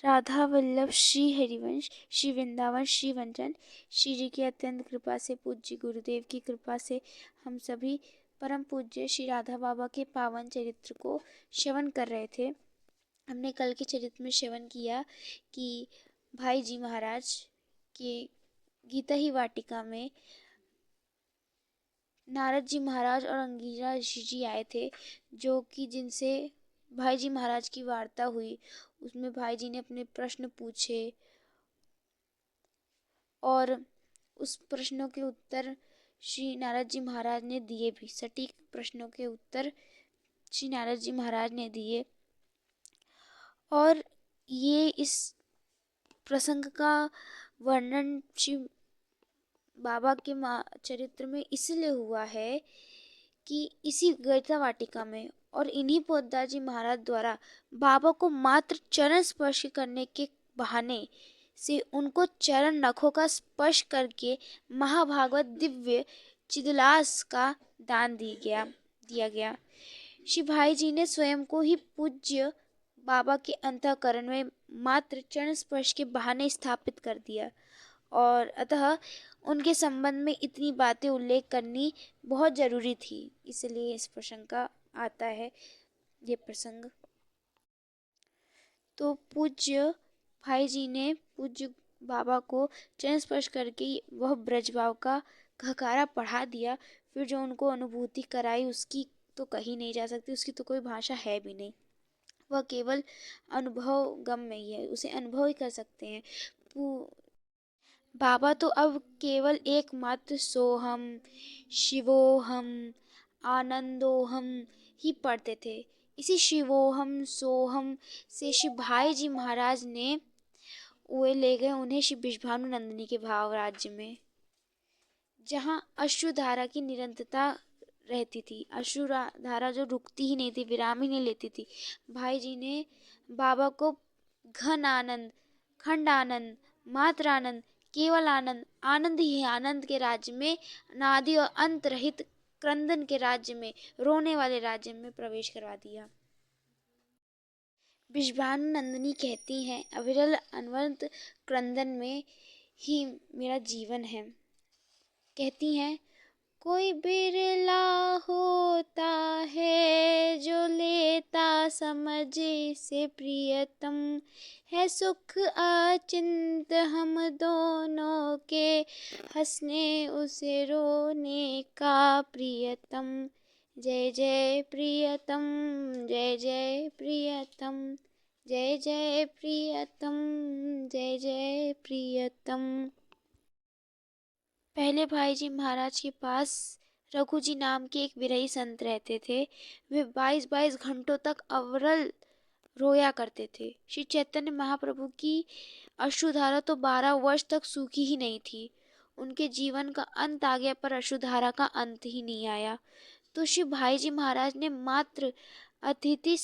राधा वल्लभ श्री हरिवंश, श्री वृंदावन श्री वंचन, श्री जी की अत्यंत कृपा से, पूज्य गुरुदेव की कृपा से हम सभी परम पूज्य श्री राधा बाबा के पावन चरित्र को श्रवण कर रहे थे। हमने कल के चरित्र में श्रवण किया कि भाई जी महाराज के गीता ही वाटिका में नारद जी महाराज और अंगिरा ऋषि जी आए थे, जो कि जिनसे भाई जी महाराज की वार्ता हुई। उसमें भाई जी ने अपने प्रश्न पूछे और उस प्रश्नों के उत्तर श्री नारद जी महाराज ने दिए भी। सटीक प्रश्नों के उत्तर श्री नारद जी महाराज ने दिए। और ये इस प्रसंग का वर्णन श्री बाबा के चरित्र में इसलिए हुआ है कि इसी गीता वाटिका में और इन्हीं पोद्दार जी महाराज द्वारा बाबा को मात्र चरण स्पर्श करने के बहाने से उनको चरण नखों का स्पर्श करके महाभागवत दिव्य चिदलास का दान दिया गया। श्री भाई जी ने स्वयं को ही पूज्य बाबा के अंतःकरण में मात्र चरण स्पर्श के बहाने स्थापित कर दिया, और अतः उनके संबंध में इतनी बातें उल्लेख करनी बहुत जरूरी थी। इसलिए इस प्रसंग का आता है ये प्रसंग। तो पूज्य भाई जी ने पूज्य बाबा को चरण स्पर्श करके वह ब्रजभाव का घकारा पढ़ा दिया। फिर जो उनको अनुभूति कराई उसकी तो कही नहीं जा सकती, उसकी तो कोई भाषा है भी नहीं। वह केवल अनुभव गम में ही है, उसे अनुभव ही कर सकते हैं। बाबा तो अब केवल एकमात्र सोहम, शिवोहम, आनंदोहम ही पढ़ते थे। इसी शिवोहम सोहम से श्री भाई जी महाराज ने वे ले गए उन्हें श्री विश्वानु नंदिनी के भाव राज्य में, जहाँ अश्रुधारा की निरंतरता रहती थी। अश्रुधारा जो रुकती ही नहीं थी, विराम ही नहीं लेती थी। भाई जी ने बाबा को घन आनंद, खंड आनंद, मात्र आनंद, केवल आनंद, आनंद ही आनंद के राज्य में, अनादि और अंत रहित क्रंदन के राज्य में, रोने वाले राज्य में प्रवेश करवा दिया। विश्वानु नंदिनी कहती हैं, अविरल अनवरत क्रंदन में ही मेरा जीवन है। कहती हैं, कोई बिरला होता है जो लेता समझ से प्रियतम है सुख अचिंत हम दोनों के, हंसने उसे रोने का प्रियतम। जय जय प्रियतम, जय जय प्रियतम, जय जय प्रियतम, जय जय प्रियतम। पहले भाई जी महाराज के पास रघु जी नाम के एक विरही संत रहते थे। वे 22-22 घंटों तक अविरल रोया करते थे। श्री चैतन्य महाप्रभु की अश्रुधारा तो 12 वर्ष तक सूखी ही नहीं थी। उनके जीवन का अंत आ गया पर अश्रुधारा का अंत ही नहीं आया। तो श्री भाई जी महाराज ने मात्र अतिथि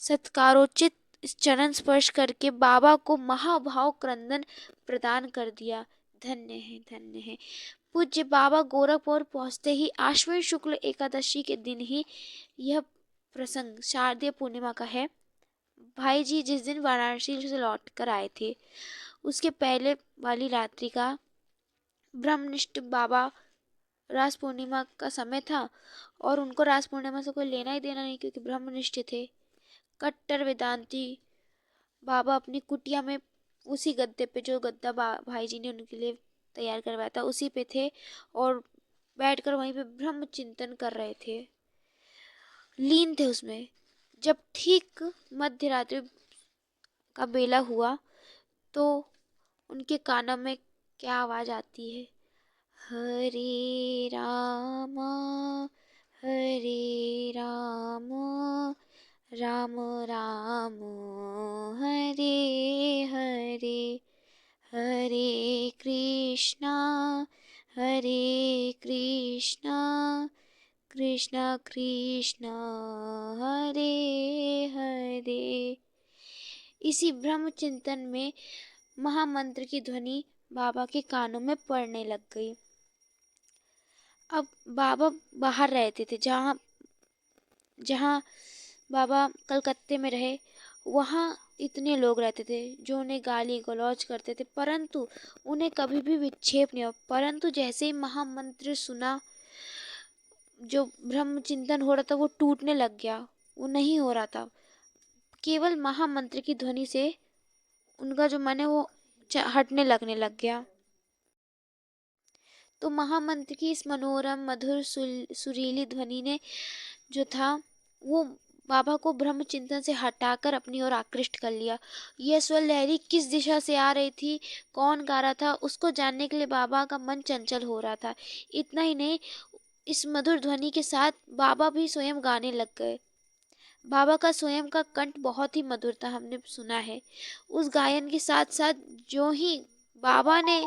सत्कारोचित चरण स्पर्श करके बाबा को महाभाव क्रंदन प्रदान कर दिया। धन्य है, धन्य है। पूज्य बाबा गोरखपुर पहुंचते ही आश्विन शुक्ल एकादशी के दिन ही यह प्रसंग शारदीय पूर्णिमा का है। भाई जी जिस दिन वाराणसी से लौट कर आए थे, उसके पहले वाली रात्रि का ब्रह्मनिष्ठ बाबा रास पूर्णिमा का समय था, और उनको रास पूर्णिमा से कोई लेना ही देना नहीं, क्योंकि ब्रह्मनिष्ठ थे। कट्टर वेदांती बाबा अपनी कुटिया में उसी गद्दे पे, जो गद्दा भाई जी ने उनके लिए तैयार करवाया था, उसी पे थे और बैठकर वहीं पे ब्रह्म चिंतन कर रहे थे, लीन थे उसमें। जब ठीक मध्य रात्रि का बेला हुआ तो उनके कानों में क्या आवाज आती है, हरे रामा हरे रामा राम राम हरे हरे, हरे कृष्णा कृष्णा कृष्णा हरे हरे। इसी ब्रह्म चिंतन में महामंत्र की ध्वनि बाबा के कानों में पड़ने लग गई। अब बाबा बाहर रहते थे, जहाँ बाबा कलकत्ते में रहे। वहाँ इतने लोग रहते थे जो उन्हें गाली गलौज करते थे, परंतु उन्हें कभी भी विक्षेप नहीं हुआ। परंतु जैसे ही महामंत्र सुना, जो ब्रह्म चिंतन हो रहा था वो टूटने लग गया, वो नहीं हो रहा था। केवल महामंत्र की ध्वनि से उनका जो मन है वो हटने लगने लग गया। तो महामंत्र की इस मनोरम मधुर सुरीली ध्वनि ने जो था वो बाबा को ब्रह्म चिंतन से हटाकर अपनी ओर आकृष्ट कर लिया। यह स्वर लहरी किस दिशा से आ रही थी, कौन गा रहा था, उसको जानने के लिए बाबा का मन चंचल हो रहा था। इतना ही नहीं, इस मधुर ध्वनि के साथ बाबा भी स्वयं गाने लग गए। बाबा का स्वयं का कंठ बहुत ही मधुर था, हमने सुना है। उस गायन के साथ साथ जो ही बाबा ने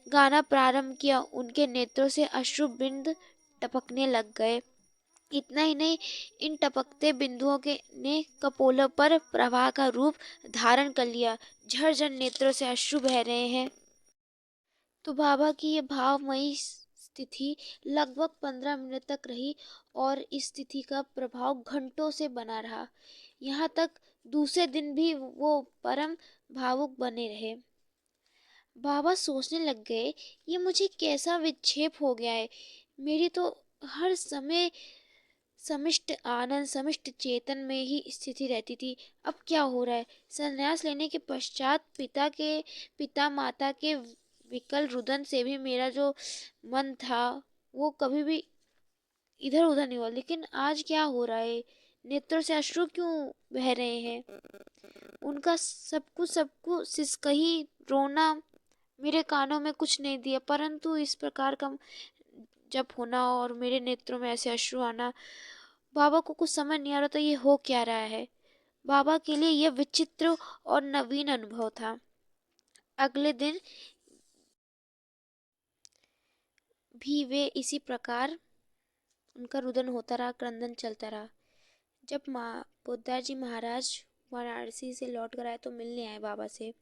गाना प्रारंभ किया, उनके नेत्रों से अश्रु बिंद टपकने लग गए। इतना ही नहीं, इन टपकते बिंदुओं के ने कपोलों पर प्रवाह का रूप धारण कर लिया। झरझर नेत्रों से अश्रु बह रहे हैं। तो बाबा की ये भावमयी स्थिति लगभग 15 मिनट तक रही और इस स्थिति का प्रभाव घंटों से बना रहा। यहाँ तक दूसरे दिन भी वो परम भावुक बने रहे। बाबा सोचने लग गए, ये मुझे कैसा विक्षेप हो गया है। मेरी तो हर समय समिष्ट आनंद, समिष्ट चेतन में ही स्थिति रहती थी। अब क्या हो रहा है? संन्यास लेने के पश्चात पिता माता के विकल रुदन से भी मेरा जो मन था वो कभी भी इधर उधर नहीं हुआ, लेकिन आज क्या हो रहा है? नेत्रों से अश्रु क्यों बह रहे हैं? उनका सब कुछ सिसकही रोना मेरे कानों में कुछ नहीं दिया, परंतु इस प्रकार का जब होना और मेरे नेत्रों में ऐसे अश्रु आना, बाबा को कुछ समझ नहीं आ रहा था ये हो क्या रहा है। बाबा के लिए यह विचित्र और नवीन अनुभव था। अगले दिन भी वे इसी प्रकार उनका रुदन होता रहा, क्रंदन चलता रहा। जब माँ पोद्दार जी महाराज वाराणसी से लौट कर आए तो मिलने आए बाबा से।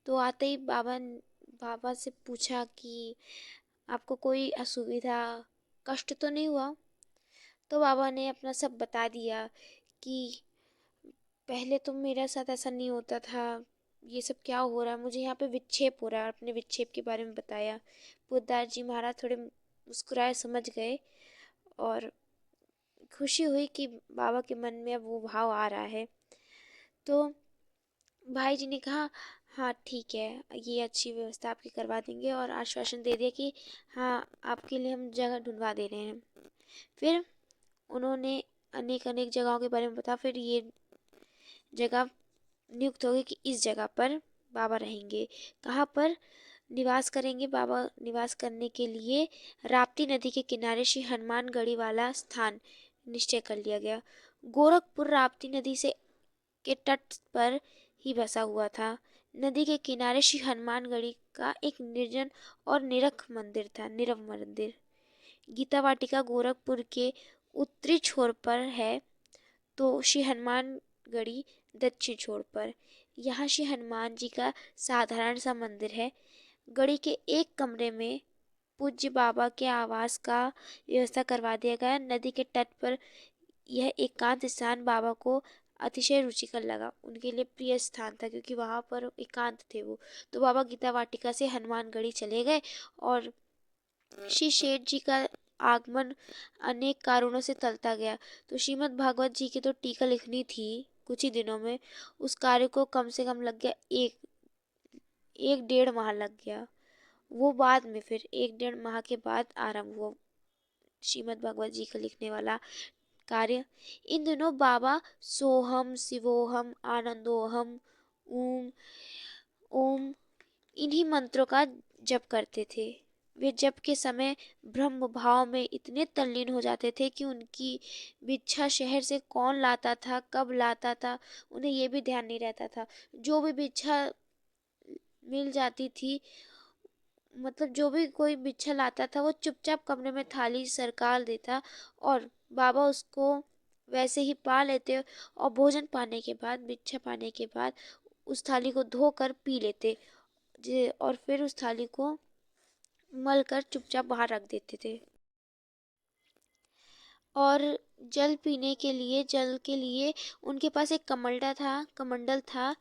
तो आते ही बाबा से पूछा कि आपको कोई असुविधा, कष्ट तो नहीं हुआ? तो बाबा ने अपना सब बता दिया कि पहले तो मेरे साथ ऐसा नहीं होता था, ये सब क्या हो रहा है, मुझे यहाँ पे विक्षेप हो रहा है। अपने विक्षेप के बारे में बताया। पोद्दार जी महाराज थोड़े मुस्कुराए, समझ गए और खुशी हुई कि बाबा के मन में अब वो भाव आ रहा है। तो भाई जी ने कहा हाँ ठीक है, ये अच्छी व्यवस्था आपकी करवा देंगे, और आश्वासन दे दिया कि हाँ आपके लिए हम जगह ढूंढवा दे रहे हैं। फिर उन्होंने अनेक अनेक जगहों के बारे में बताया। फिर ये जगह नियुक्त हो गई कि इस जगह पर बाबा रहेंगे। कहाँ पर निवास करेंगे? बाबा निवास करने के लिए राप्ती नदी के किनारे श्री हनुमानगढ़ी वाला स्थान निश्चय कर लिया गया। गोरखपुर राप्ती नदी से के तट पर ही बसा हुआ था। नदी के किनारे श्री हनुमानगढ़ी का एक निर्जन और नीरव मंदिर। गीता वाटिका गोरखपुर के उत्तरी छोर पर है, तो श्री हनुमानगढ़ी दक्षिण छोर पर। यहाँ श्री हनुमान जी का साधारण सा मंदिर है। गढ़ी के एक कमरे में पूज्य बाबा के आवास का व्यवस्था करवा दिया गया। नदी के तट पर यह एकांत स्थान बाबा को अतिशय रुचिकर लगा। उनके लिए प्रिय स्थान था क्योंकि वहाँ पर एकांत थे वो। तो बाबा गीता वाटिका से हनुमानगढ़ी चले गए और श्री शेठ जी का आगमन अनेक कारणों से टलता गया। तो श्रीमद् भागवत जी की तो टीका लिखनी थी कुछ ही दिनों में। उस कार्य को कम से कम लग गया एक डेढ़ माह लग गया। वो बाद में फिर एक डेढ़ माह के बाद आरंभ हुआ श्रीमद् भागवत जी का लिखने वाला कार्य। इन दिनों बाबा सोहम शिवोहम आनंदोहम ओम ओम इन्हीं मंत्रों का जप करते थे। वे जप के समय ब्रह्म भाव में इतने तल्लीन हो जाते थे कि उनकी भिक्षा शहर से कौन लाता था, कब लाता था, उन्हें ये भी ध्यान नहीं रहता था। जो भी भिक्षा मिल जाती थी, मतलब जो भी कोई भिक्षा लाता था वो चुपचाप कमरे में थाली सरकार देता और बाबा उसको वैसे ही पा लेते और भोजन पाने के बाद, भिक्षा पाने के बाद उस थाली को धोकर पी लेते और फिर उस थाली को मल कर चुपचाप बाहर रख देते थे। और जल पीने के लिए, जल के लिए उनके पास एक कमंडल था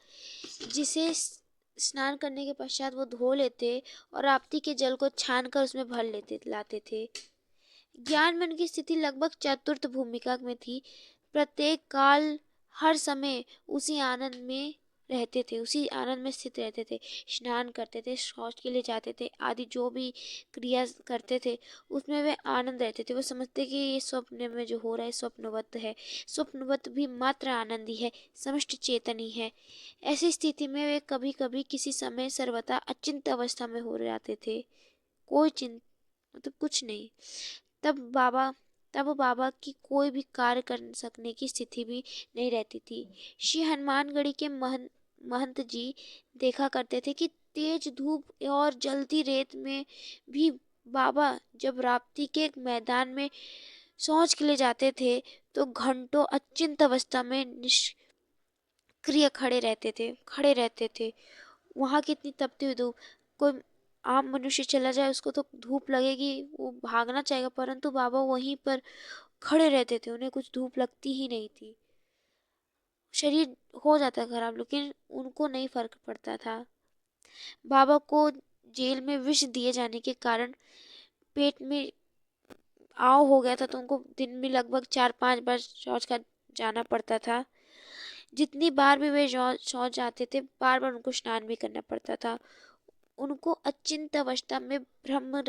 जिसे स्नान करने के पश्चात वो धो लेते और राप्ती के जल को छान कर उसमें भर लेते लाते थे। ज्ञानमन की स्थिति लगभग चतुर्थ भूमिका में थी। प्रत्येक काल हर समय उसी आनंद में रहते थे, उसी आनंद में स्थित रहते थे। स्नान करते थे, शौच के लिए जाते थे, आदि जो भी क्रिया करते थे उसमें वे आनंद रहते थे। वो समझते कि ये स्वप्न में जो हो रहा है स्वप्नवत है, स्वप्नवत भी मात्र आनंद ही है, समष्टि चेतन ही है। ऐसी स्थिति में वे कभी कभी किसी समय सर्वथा अचिंत अवस्था में हो जाते थे। कोई चिंत मतलब कुछ नहीं। तब बाबा तब बाबा की कोई भी कार्य कर सकने की स्थिति भी नहीं रहती थी। श्री हनुमानगढ़ी के महंत जी देखा करते थे कि तेज धूप और जलती रेत में भी बाबा जब राप्ती के मैदान में शौच के लिए जाते थे तो घंटों अचिंत अवस्था में निष्क्रिय खड़े रहते थे। वहाँ कितनी तपती हुई धूप, कोई आम मनुष्य चला जाए उसको तो धूप लगेगी, वो भागना चाहेगा, परंतु बाबा वहीं पर खड़े रहते थे, उन्हें कुछ धूप लगती ही नहीं थी। शरीर हो जाता खराब लेकिन उनको नहीं फर्क पड़ता था। बाबा को जेल में विष दिए जाने के कारण पेट में आव हो गया था, तो उनको दिन में लगभग 4-5 बार शौच का जाना पड़ता था। जितनी बार भी वे शौच जाते थे, बार बार उनको स्नान भी करना पड़ता था। उनको अचिंत अवस्था में ब्रह्म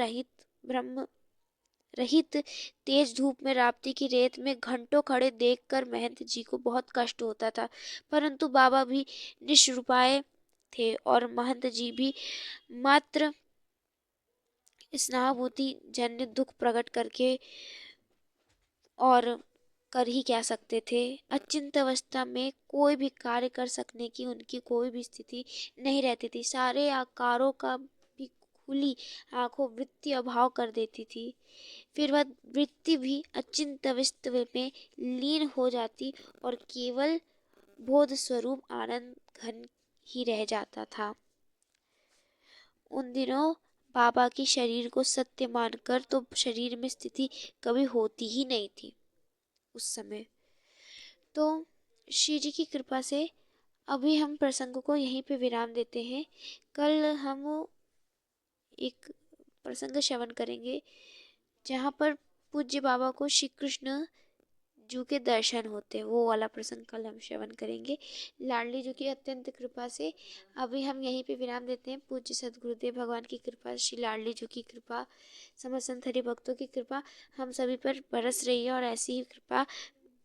रहित तेज धूप में राप्ती की रेत में घंटों खड़े देखकर महंत जी को बहुत कष्ट होता था, परंतु बाबा भी निष्उपाय थे और महंत जी भी मात्र स्नाभूति जन्य दुख प्रकट करके और कर ही क्या सकते थे। अचिंत अवस्था में कोई भी कार्य कर सकने की उनकी कोई भी स्थिति नहीं रहती थी। सारे आकारों का भी खुली आंखों वृत्ति अभाव कर देती थी। फिर वह वृत्ति भी अचिंत अवस्था में लीन हो जाती और केवल बोध स्वरूप आनंद घन ही रह जाता था। उन दिनों बाबा की शरीर को सत्य मानकर तो शरीर में स्थिति कभी होती ही नहीं थी उस समय। तो श्री जी की कृपा से अभी हम प्रसंग को यहीं पे विराम देते हैं। कल हम एक प्रसंग श्रवण करेंगे जहाँ पर पूज्य बाबा को श्री कृष्ण जू के दर्शन होते हैं, वो वाला प्रसंग कल हम श्रवण करेंगे। लाडली जू की अत्यंत कृपा से अभी हम यहीं पे विराम देते हैं। पूज्य सद्गुरुदेव भगवान की कृपा, श्री लाडली जू की कृपा, समस्त संत हरि भक्तों की कृपा हम सभी पर बरस रही है और ऐसी ही कृपा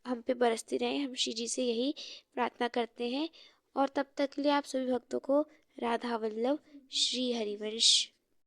हम पे बरसती रहे। हम श्री जी से यही प्रार्थना करते हैं और तब तक के लिए आप सभी भक्तों को राधा वल्लभ श्री हरिवंश।